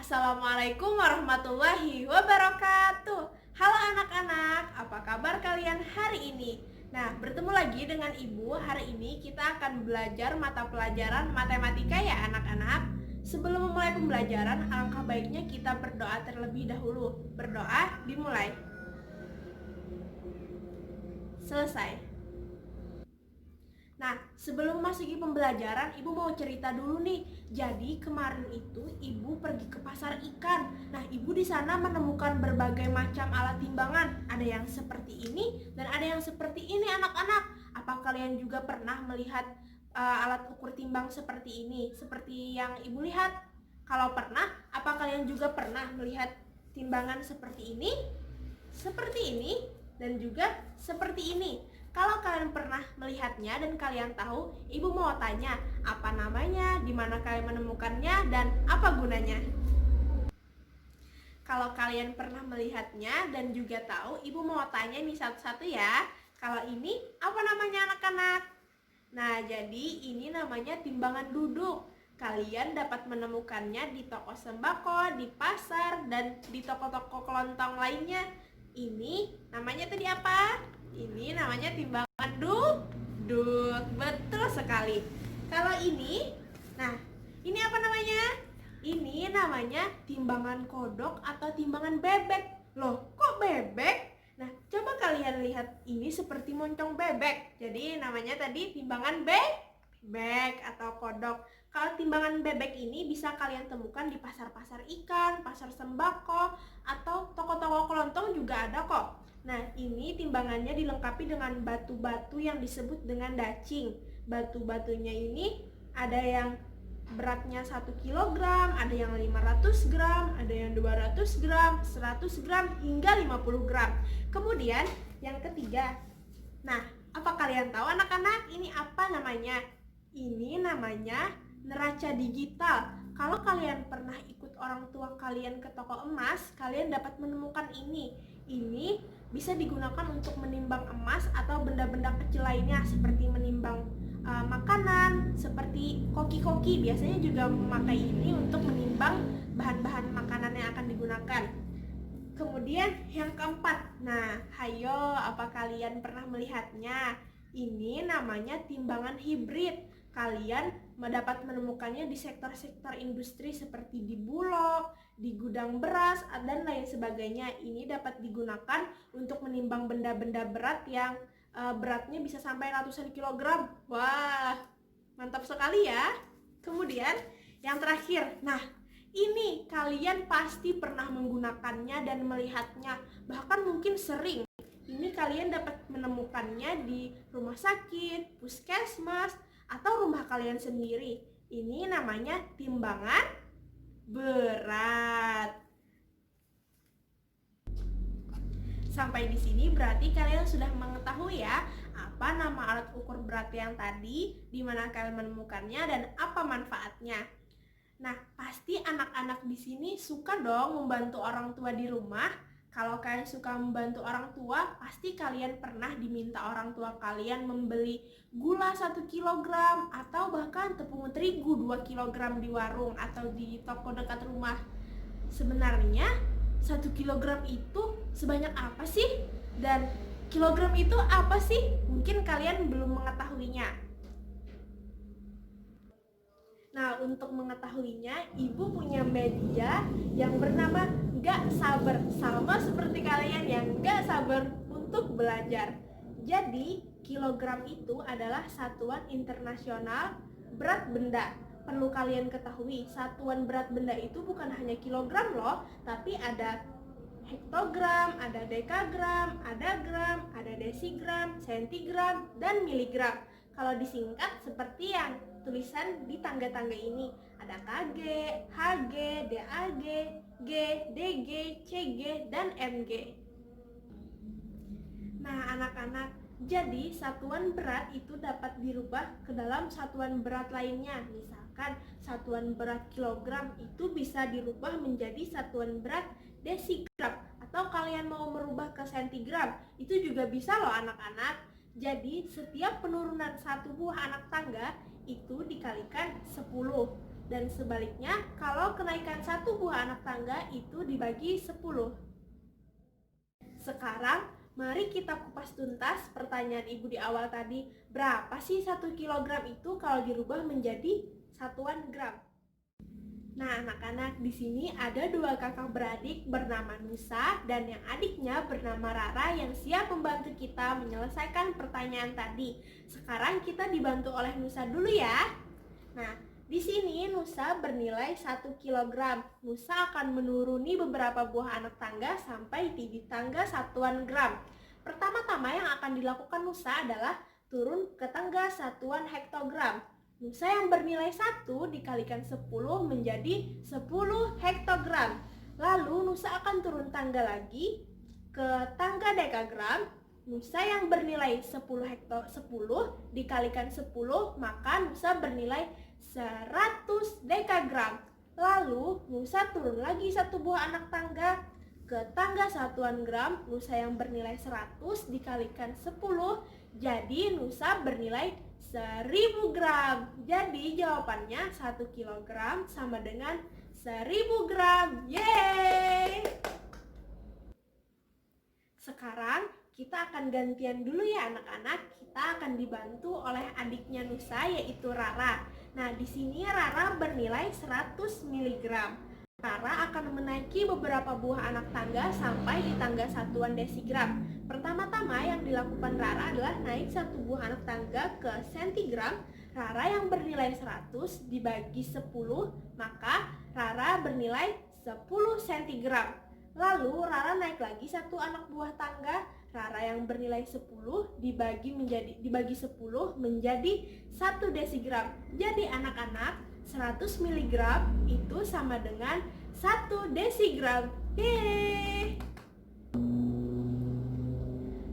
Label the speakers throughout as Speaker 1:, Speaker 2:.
Speaker 1: Assalamualaikum warahmatullahi wabarakatuh. Halo anak-anak, apa kabar kalian hari ini? Nah, bertemu lagi dengan Ibu. Hari ini kita akan belajar mata pelajaran matematika ya anak-anak. Sebelum memulai pembelajaran, alangkah baiknya kita berdoa terlebih dahulu. Berdoa dimulai. Selesai. Nah, sebelum memasuki pembelajaran, Ibu mau cerita dulu nih. Jadi kemarin itu Ibu pergi ke pasar ikan. Nah, Ibu di sana menemukan berbagai macam alat timbangan. Ada yang seperti ini dan ada yang seperti ini anak-anak. Apa kalian juga pernah melihat alat ukur timbang seperti ini? Seperti yang Ibu lihat? Kalau pernah, apa kalian juga pernah melihat timbangan seperti ini? Seperti ini dan juga seperti ini. Kalau kalian pernah melihatnya dan kalian tahu, Ibu mau tanya apa namanya, di mana kalian menemukannya, dan apa gunanya. Kalau kalian pernah melihatnya dan juga tahu, Ibu mau tanya nih satu-satu ya. Kalau ini apa namanya anak-anak? Nah, jadi ini namanya timbangan duduk. Kalian dapat menemukannya di toko sembako, di pasar, dan di toko-toko kelontong lainnya. Ini namanya tadi apa? Ini namanya timbangan duduk. Betul sekali. Kalau ini, nah, ini apa namanya? Ini namanya timbangan kodok atau timbangan bebek. Loh, kok bebek? Nah, coba kalian lihat, ini seperti moncong bebek. Jadi namanya tadi timbangan bebek atau kodok. Kalau timbangan bebek ini bisa kalian temukan di pasar-pasar ikan, pasar sembako, atau toko-toko kelontong juga ada kok. Nah, ini timbangannya dilengkapi dengan batu-batu yang disebut dengan dacing. Batu-batunya ini ada yang beratnya 1 kg, ada yang 500 gram, ada yang 200 gram, 100 gram, hingga 50 gram. Kemudian yang ketiga, nah, apa kalian tahu anak-anak ini apa namanya? Ini namanya neraca digital. Kalau kalian pernah ikut orang tua kalian ke toko emas, kalian dapat menemukan ini. Ini bisa digunakan untuk menimbang emas atau benda-benda kecil lainnya seperti menimbang makanan, seperti koki-koki. Biasanya juga memakai ini untuk menimbang bahan-bahan makanan yang akan digunakan. Kemudian yang keempat, nah, hayo, apa kalian pernah melihatnya? Ini namanya timbangan hibrid. Kalian dapat menemukannya di sektor-sektor industri seperti di Bulog, di gudang beras, dan lain sebagainya. Ini dapat digunakan untuk menimbang benda-benda berat yang beratnya bisa sampai ratusan kilogram. Wah, mantap sekali ya. Kemudian yang terakhir, nah, ini kalian pasti pernah menggunakannya dan melihatnya, bahkan mungkin sering. Ini kalian dapat menemukannya di rumah sakit, puskesmas, atau rumah kalian sendiri. Ini namanya timbangan berat. Sampai di sini berarti kalian sudah mengetahui ya apa nama alat ukur berat yang tadi, di mana kalian menemukannya, dan apa manfaatnya. Nah, pasti anak-anak di sini suka dong membantu orang tua di rumah. Kalau kalian suka membantu orang tua, pasti kalian pernah diminta orang tua kalian membeli gula 1 kg atau bahkan tepung terigu 2 kg di warung atau di toko dekat rumah. Sebenarnya 1 kg itu sebanyak apa sih? Dan kilogram itu apa sih? Mungkin kalian belum mengetahuinya. Nah, untuk mengetahuinya, Ibu punya media yang bernama Gak Sabar. Sama seperti kalian yang gak sabar untuk belajar. Jadi, kilogram itu adalah satuan internasional berat benda. Perlu kalian ketahui, satuan berat benda itu bukan hanya kilogram loh, tapi ada hektogram, ada dekagram, ada gram, ada desigram, sentigram, dan miligram. Kalau disingkat seperti yang tulisan di tangga-tangga ini, ada KG, HG, DAG, G, DG, CG, dan MG. Nah, anak-anak, jadi satuan berat itu dapat dirubah ke dalam satuan berat lainnya. Misalkan satuan berat kilogram itu bisa dirubah menjadi satuan berat desigram. Atau kalian mau merubah ke sentigram, itu juga bisa loh anak-anak. Jadi setiap penurunan satu buah anak tangga itu dikalikan 10. dan sebaliknya kalau kenaikan satu buah anak tangga itu dibagi 10. Sekarang mari kita kupas tuntas pertanyaan ibu di awal tadi. Berapa sih 1 kilogram itu kalau dirubah menjadi satuan gram? Nah, anak-anak, di sini ada dua kakak beradik bernama Nusa dan yang adiknya bernama Rara yang siap membantu kita menyelesaikan pertanyaan tadi. Sekarang kita dibantu oleh Nusa dulu ya. Nah, di sini Nusa bernilai 1 kilogram. Nusa akan menuruni beberapa buah anak tangga sampai di tangga satuan gram. Pertama-tama yang akan dilakukan Nusa adalah turun ke tangga satuan hektogram. Nusa yang bernilai 1 dikalikan 10 menjadi 10 hektogram. Lalu Nusa akan turun tangga lagi ke tangga dekagram. Nusa yang bernilai 10 dikalikan 10, maka Nusa bernilai 100 dekagram. Lalu Nusa turun lagi satu buah anak tangga ke tangga satuan gram. Nusa yang bernilai 100 dikalikan 10, jadi Nusa bernilai 1000 gram. Jadi jawabannya 1 kilogram sama dengan 1000 gram. Yeay! Sekarang kita akan gantian dulu ya anak-anak. Kita akan dibantu oleh adiknya Nusa yaitu Rara. Nah, di sini Rara bernilai 100 mg. Rara akan menaiki beberapa buah anak tangga sampai di tangga satuan desigram. Pertama-tama yang dilakukan Rara adalah naik satu buah anak tangga ke sentigram. Rara yang bernilai 100 dibagi 10, maka Rara bernilai 10 sentigram. Lalu Rara naik lagi satu anak buah tangga. Rara yang bernilai 10 dibagi 10 menjadi 1 desigram. Jadi anak-anak, 100 mg itu sama dengan 1 desigram. Yeay!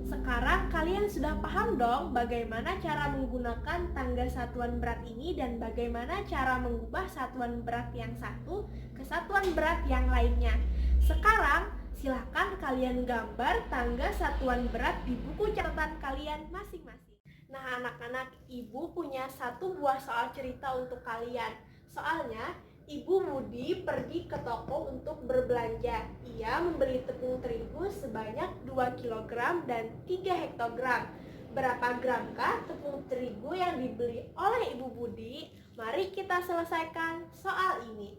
Speaker 1: Sekarang kalian sudah paham dong bagaimana cara menggunakan tangga satuan berat ini dan bagaimana cara mengubah satuan berat yang satu ke satuan berat yang lainnya. Sekarang silahkan kalian gambar tangga satuan berat di buku catatan kalian masing-masing. Nah anak-anak, ibu punya satu buah soal cerita untuk kalian. Soalnya, Ibu Budi pergi ke toko untuk berbelanja. Ia membeli tepung terigu sebanyak 2 kg dan 3 hektogram. Berapa gramkah tepung terigu yang dibeli oleh Ibu Budi? Mari kita selesaikan soal ini.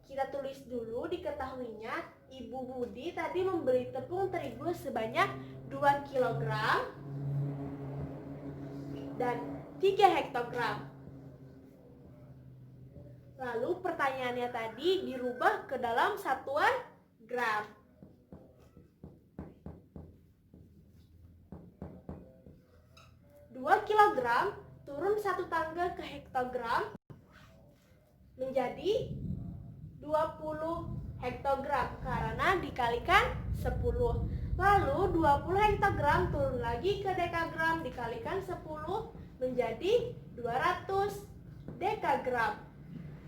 Speaker 1: Kita tulis dulu diketahuinya, Ibu Budi tadi membeli tepung terigu sebanyak 2 kg dan 3 hektogram. Lalu pertanyaannya tadi dirubah ke dalam satuan gram. Dua kilogram turun satu tangga ke hektogram menjadi 20 hektogram karena dikalikan 10. Lalu 20 hektogram turun lagi ke dekagram dikalikan 10 menjadi 200 dekagram.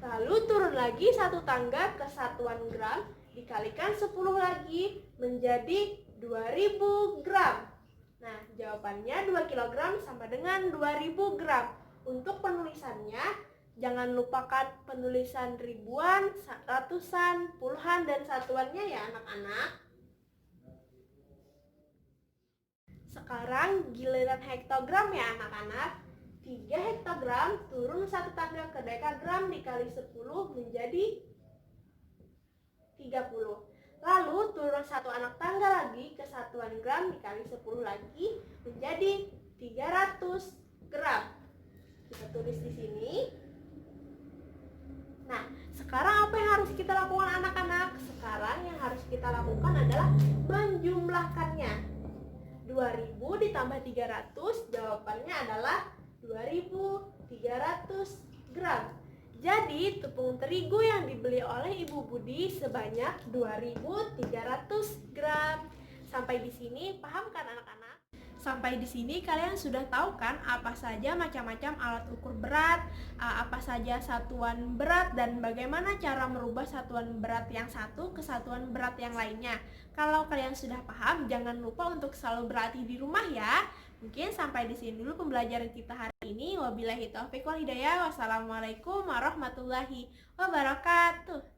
Speaker 1: Lalu turun lagi satu tangga ke satuan gram dikalikan 10 lagi menjadi 2000 gram. Nah, jawabannya 2 kg sama dengan 2000 gram. Untuk penulisannya, jangan lupakan penulisan ribuan, ratusan, puluhan, dan satuannya ya anak-anak. Sekarang giliran hektogram ya anak-anak. 3 hektogram turun satu tangga ke dekagram dikali 10 menjadi 30. Lalu turun satu anak tangga lagi ke satuan gram dikali 10 lagi menjadi 300 gram. Kita tulis di sini. Nah, sekarang apa yang harus kita lakukan anak-anak? Sekarang yang harus kita lakukan adalah menjumlahkannya. 2000 ditambah 300, jawabannya adalah 2300 gram. Jadi tepung terigu yang dibeli oleh Ibu Budi sebanyak 2300 gram. Sampai di sini paham kan anak-anak? Sampai di sini kalian sudah tahu kan apa saja macam-macam alat ukur berat, apa saja satuan berat dan bagaimana cara merubah satuan berat yang satu ke satuan berat yang lainnya. Kalau kalian sudah paham, jangan lupa untuk selalu berlatih di rumah ya. Mungkin sampai di sini dulu pembelajaran kita hari ini. Wabillahi taufiq wal hidayah. Wassalamualaikum warahmatullahi wabarakatuh.